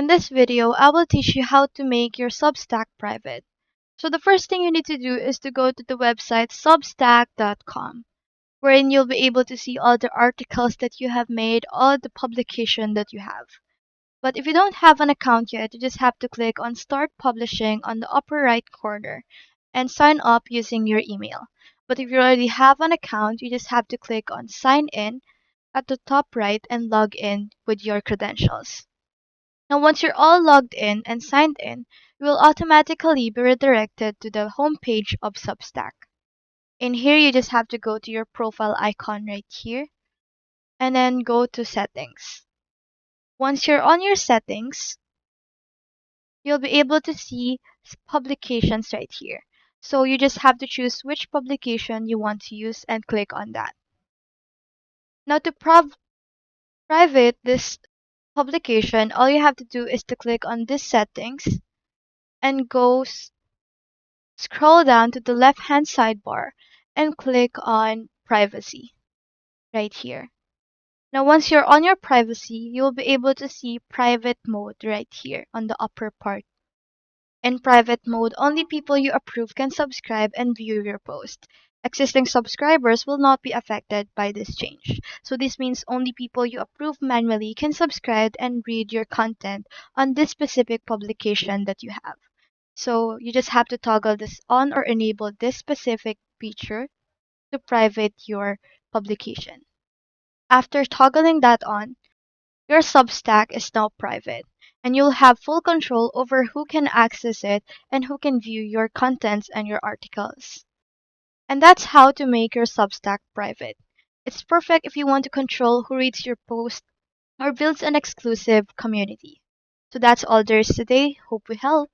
In this video, I will teach you how to make your Substack private. So the first thing you need to do is to go to the website substack.com, wherein you'll be able to see all the articles that you have made, all the publication that you have. But if you don't have an account yet, you just have to click on Start Publishing on the upper right corner and sign up using your email. But if you already have an account, you just have to click on Sign In at the top right and log in with your credentials. Now, once you're all logged in and signed in, you will automatically be redirected to the homepage of Substack. In here, you just have to go to your profile icon right here and then go to Settings. Once you're on your settings, you'll be able to see publications right here. So you just have to choose which publication you want to use and click on that. Now to private this publication, all you have to do is to click on this settings and scroll down to the left hand sidebar and click on privacy right here. Now once you're on your privacy, you'll be able to see private mode right here on the upper part. In private mode, only people you approve can subscribe and view your post. Existing subscribers will not be affected by this change. So this means only people you approve manually can subscribe and read your content on this specific publication that you have. So you just have to toggle this on or enable this specific feature to private your publication. After toggling that on, your Substack is now private, and you'll have full control over who can access it and who can view your contents and your articles. And that's how to make your Substack private. It's perfect if you want to control who reads your post or builds an exclusive community. So that's all there is today. Hope we help.